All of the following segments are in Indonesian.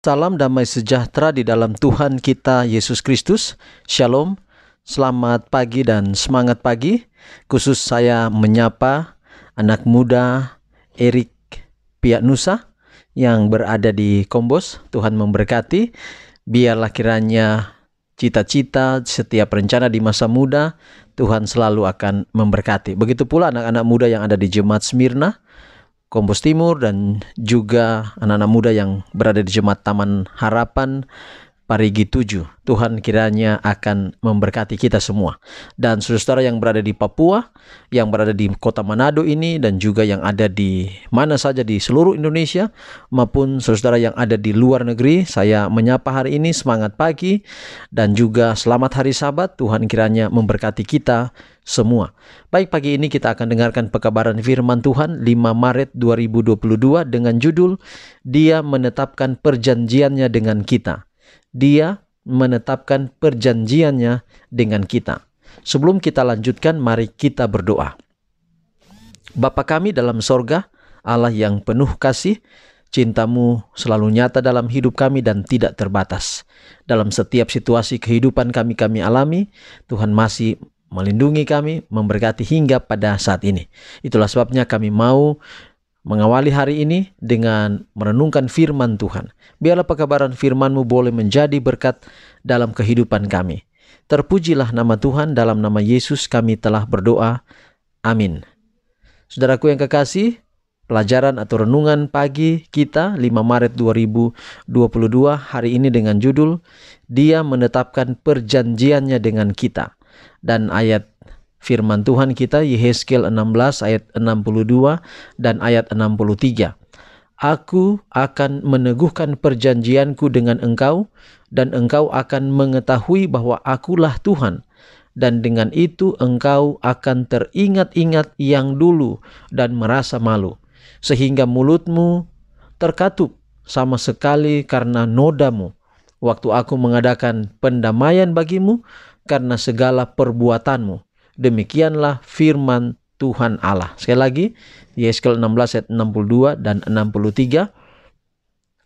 Salam damai sejahtera di dalam Tuhan kita Yesus Kristus. Shalom, selamat pagi dan semangat pagi. Khusus saya menyapa anak muda Erik Pianusa yang berada di Kombos. Tuhan memberkati. Biarlah kiranya cita-cita, setiap rencana di masa muda, Tuhan selalu akan memberkati. Begitu pula anak-anak muda yang ada di Jemaat Smyrna, Kombos Timur, dan juga anak-anak muda yang berada di Jemaat Taman Harapan Parigi 7. Tuhan kiranya akan memberkati kita semua. Dan saudara-saudara yang berada di Papua, yang berada di kota Manado ini, dan juga yang ada di mana saja di seluruh Indonesia, maupun saudara-saudara yang ada di luar negeri, saya menyapa hari ini semangat pagi, dan juga selamat hari Sabat. Tuhan kiranya memberkati kita semua. Baik, pagi ini kita akan dengarkan pekabaran firman Tuhan 5 Maret 2022 dengan judul Dia Menetapkan Perjanjiannya dengan Kita. Dia menetapkan perjanjiannya dengan kita. Sebelum kita lanjutkan, mari kita berdoa. Bapa kami dalam sorga, Allah yang penuh kasih, cinta-Mu selalu nyata dalam hidup kami dan tidak terbatas. Dalam setiap situasi kehidupan kami alami, Tuhan masih melindungi kami, memberkati hingga pada saat ini. Itulah sebabnya kami mau mengawali hari ini dengan merenungkan firman Tuhan. Biarlah pekabaran firman-Mu boleh menjadi berkat dalam kehidupan kami. Terpujilah nama Tuhan, dalam nama Yesus kami telah berdoa. Amin. Saudaraku yang kekasih, pelajaran atau renungan pagi kita 5 Maret 2022 hari ini dengan judul Dia Menetapkan Perjanjiannya dengan Kita. Dan ayat firman Tuhan kita Yehezkiel 16 ayat 62 dan ayat 63. Aku akan meneguhkan perjanjianku dengan engkau, dan engkau akan mengetahui bahwa akulah Tuhan. Dan dengan itu engkau akan teringat-ingat yang dulu dan merasa malu, sehingga mulutmu terkatup sama sekali karena nodamu, waktu aku mengadakan pendamaian bagimu karena segala perbuatanmu. Demikianlah firman Tuhan Allah. Sekali lagi, Yehezkiel 16 ayat 62 dan 63.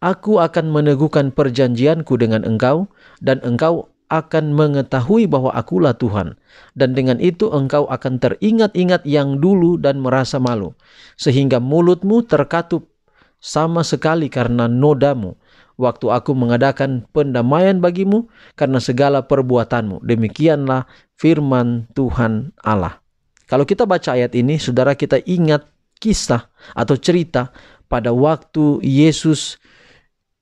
Aku akan meneguhkan perjanjianku dengan engkau, dan engkau akan mengetahui bahwa akulah Tuhan. Dan dengan itu engkau akan teringat-ingat yang dulu dan merasa malu, sehingga mulutmu terkatup sama sekali karena nodamu, waktu aku mengadakan pendamaian bagimu karena segala perbuatanmu. Demikianlah firman Tuhan Allah. Kalau kita baca ayat ini, saudara, kita ingat kisah atau cerita pada waktu Yesus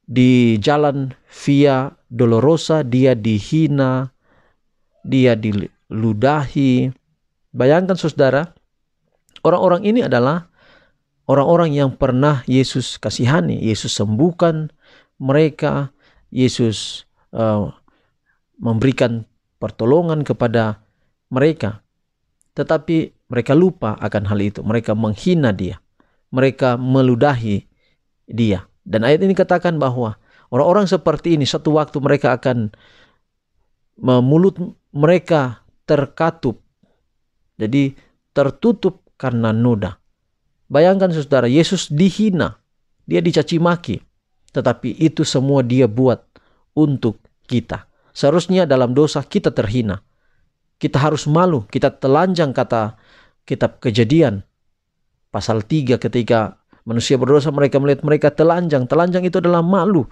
di jalan Via Dolorosa, dia dihina, dia diludahi. Bayangkan saudara, orang-orang ini adalah orang-orang yang pernah Yesus kasihani. Yesus sembuhkan mereka, Yesus memberikan pertolongan kepada mereka. Tetapi mereka lupa akan hal itu. Mereka menghina dia. Mereka meludahi dia. Dan ayat ini katakan bahwa orang-orang seperti ini satu waktu mereka akan mulut mereka terkatup. Jadi tertutup karena noda. Bayangkan saudara, Yesus dihina. Dia dicaci maki. Tetapi itu semua dia buat untuk kita. Seharusnya dalam dosa kita terhina. Kita harus malu, kita telanjang, kata kitab Kejadian pasal 3, ketika manusia berdosa mereka melihat mereka telanjang. Telanjang itu adalah malu.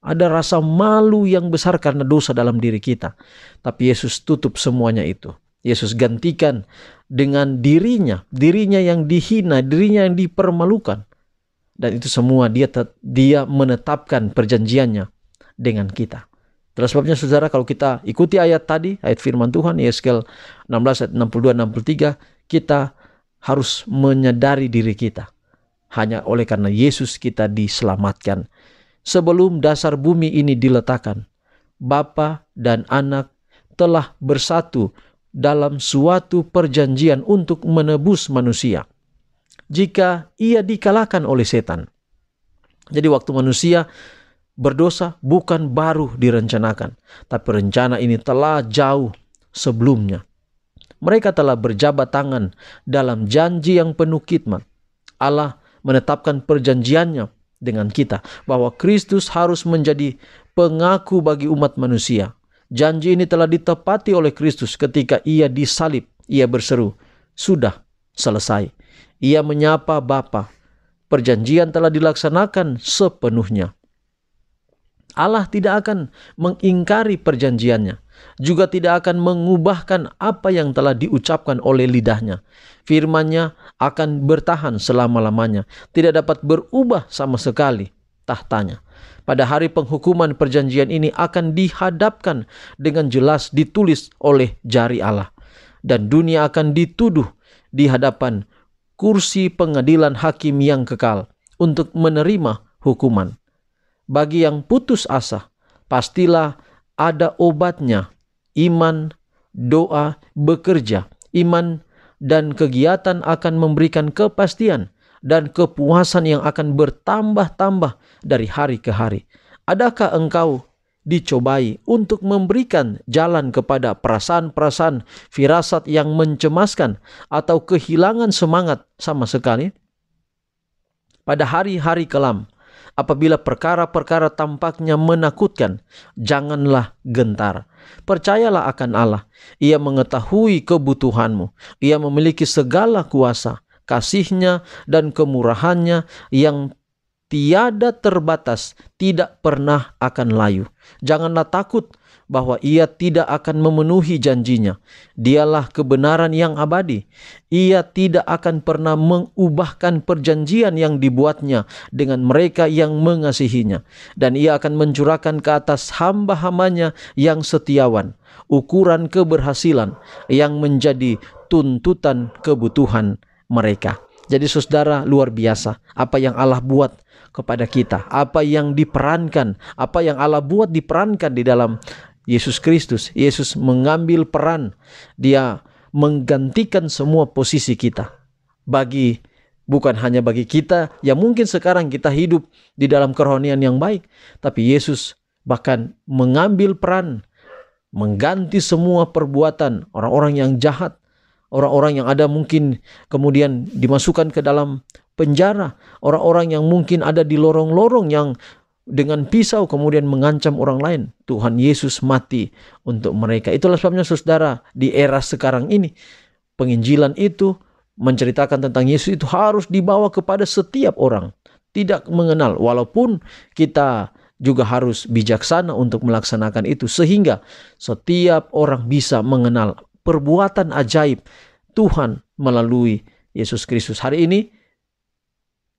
Ada rasa malu yang besar karena dosa dalam diri kita. Tapi Yesus tutup semuanya itu. Yesus gantikan dengan dirinya yang dihina, dirinya yang dipermalukan. Dan itu semua dia menetapkan perjanjiannya dengan kita. Itulah sebabnya saudara, kalau kita ikuti ayat tadi, ayat firman Tuhan, Yehezkiel 16 ayat 62-63, kita harus menyadari diri kita. Hanya oleh karena Yesus kita diselamatkan. Sebelum dasar bumi ini diletakkan, Bapa dan Anak telah bersatu dalam suatu perjanjian untuk menebus manusia jika ia dikalahkan oleh setan. Jadi waktu manusia berdosa bukan baru direncanakan, tapi rencana ini telah jauh sebelumnya. Mereka telah berjabat tangan dalam janji yang penuh khidmat. Allah menetapkan perjanjiannya dengan kita, bahwa Kristus harus menjadi pengaku bagi umat manusia. Janji ini telah ditepati oleh Kristus ketika ia disalib. Ia berseru, "Sudah selesai." Ia menyapa Bapa. Perjanjian telah dilaksanakan sepenuhnya. Allah tidak akan mengingkari perjanjiannya, juga tidak akan mengubahkan apa yang telah diucapkan oleh lidahnya. Firman-Nya akan bertahan selama-lamanya, tidak dapat berubah sama sekali tahtanya. Pada hari penghukuman, perjanjian ini akan dihadapkan dengan jelas ditulis oleh jari Allah, dan dunia akan dituduh di hadapan kursi pengadilan hakim yang kekal untuk menerima hukuman. Bagi yang putus asa, pastilah ada obatnya. Iman, doa, bekerja. Iman dan kegiatan akan memberikan kepastian dan kepuasan yang akan bertambah-tambah dari hari ke hari. Adakah engkau dicobai untuk memberikan jalan kepada perasaan-perasaan firasat yang mencemaskan atau kehilangan semangat sama sekali? Pada hari-hari kelam, apabila perkara-perkara tampaknya menakutkan, janganlah gentar. Percayalah akan Allah. Ia mengetahui kebutuhanmu. Ia memiliki segala kuasa. Kasih-Nya dan kemurahan-Nya yang tiada terbatas tidak pernah akan layu. Janganlah takut bahwa Ia tidak akan memenuhi janjinya. Dialah kebenaran yang abadi. Ia tidak akan pernah mengubahkan perjanjian yang dibuatnya dengan mereka yang mengasihinya. Dan Ia akan mencurahkan ke atas hamba-hambanya yang setiawan ukuran keberhasilan yang menjadi tuntutan kebutuhan mereka. Jadi saudara, luar biasa apa yang Allah buat kepada kita, apa yang diperankan, apa yang Allah buat diperankan di dalam Yesus Kristus. Yesus mengambil peran, Dia menggantikan semua posisi kita. Bukan hanya bagi kita yang mungkin sekarang kita hidup di dalam kerohanian yang baik, tapi Yesus bahkan mengambil peran mengganti semua perbuatan orang-orang yang jahat, orang-orang yang ada mungkin kemudian dimasukkan ke dalam penjara, orang-orang yang mungkin ada di lorong-lorong yang dengan pisau kemudian mengancam orang lain. Tuhan Yesus mati untuk mereka. Itulah sebabnya saudara, di era sekarang ini penginjilan itu menceritakan tentang Yesus itu harus dibawa kepada setiap orang, tidak mengenal. Walaupun kita juga harus bijaksana untuk melaksanakan itu, sehingga setiap orang bisa mengenal perbuatan ajaib Tuhan melalui Yesus Kristus. Hari ini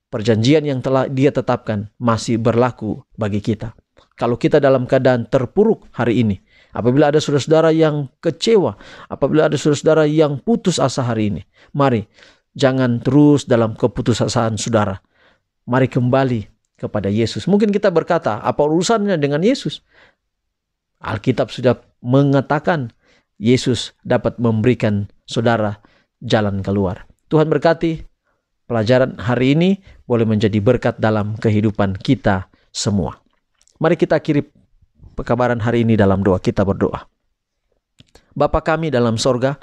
perjanjian yang telah Dia tetapkan masih berlaku bagi kita. Kalau kita dalam keadaan terpuruk hari ini, apabila ada saudara-saudara yang kecewa, apabila ada saudara-saudara yang putus asa hari ini, mari jangan terus dalam keputusasaan saudara. Mari kembali kepada Yesus. Mungkin kita berkata, apa urusannya dengan Yesus? Alkitab sudah mengatakan Yesus dapat memberikan saudara jalan keluar. Tuhan berkati pelajaran hari ini boleh menjadi berkat dalam kehidupan kita semua. Mari kita akhiri pekabaran hari ini dalam doa. Kita berdoa. Bapa kami dalam sorga,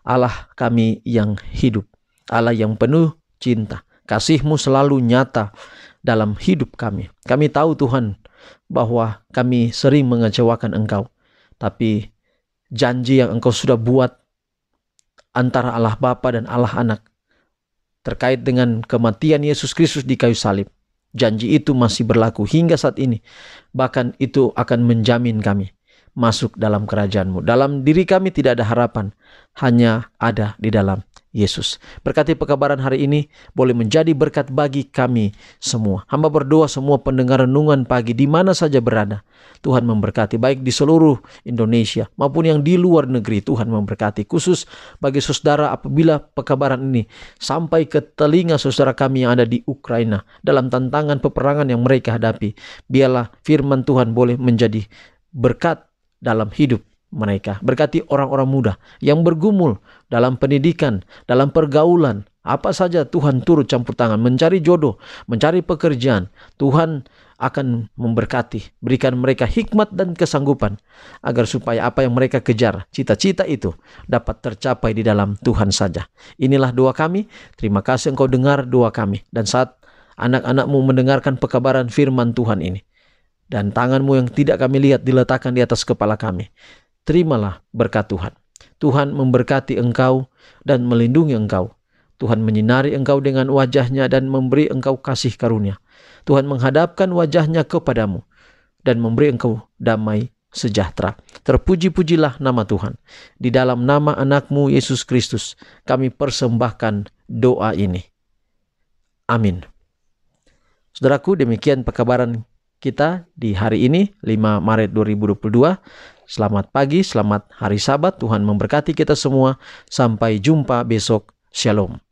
Allah kami yang hidup, Allah yang penuh cinta. Kasih-Mu selalu nyata dalam hidup kami. Kami tahu Tuhan bahwa kami sering mengecewakan Engkau, tapi janji yang Engkau sudah buat antara Allah Bapa dan Allah Anak terkait dengan kematian Yesus Kristus di kayu salib, janji itu masih berlaku hingga saat ini. Bahkan itu akan menjamin kami masuk dalam kerajaan-Mu. Dalam diri kami tidak ada harapan, hanya ada di dalam Yesus. Berkati pekabaran hari ini boleh menjadi berkat bagi kami semua. Hamba berdoa semua pendengar renungan pagi di mana saja berada, Tuhan memberkati, baik di seluruh Indonesia maupun yang di luar negeri. Tuhan memberkati, khusus bagi saudara apabila pekabaran ini sampai ke telinga saudara kami yang ada di Ukraina dalam tantangan peperangan yang mereka hadapi. Biarlah firman Tuhan boleh menjadi berkat dalam hidup mereka. Berkati orang-orang muda yang bergumul dalam pendidikan, dalam pergaulan, apa saja Tuhan turut campur tangan, mencari jodoh, mencari pekerjaan. Tuhan akan memberkati, berikan mereka hikmat dan kesanggupan agar supaya apa yang mereka kejar, cita-cita itu dapat tercapai di dalam Tuhan saja. Inilah doa kami. Terima kasih Engkau dengar doa kami, dan saat anak-anak-Mu mendengarkan pekabaran firman Tuhan ini. Dan tangan-Mu yang tidak kami lihat diletakkan di atas kepala kami. Terimalah berkat Tuhan. Tuhan memberkati engkau dan melindungi engkau. Tuhan menyinari engkau dengan wajah-Nya dan memberi engkau kasih karunia. Tuhan menghadapkan wajah-Nya kepadamu dan memberi engkau damai sejahtera. Terpuji-pujilah nama Tuhan. Di dalam nama anak-Mu Yesus Kristus, kami persembahkan doa ini. Amin. Saudaraku, demikian pekabaran kita di hari ini, 5 Maret 2022. Selamat pagi, selamat hari Sabat. Tuhan memberkati kita semua. Sampai jumpa besok. Shalom.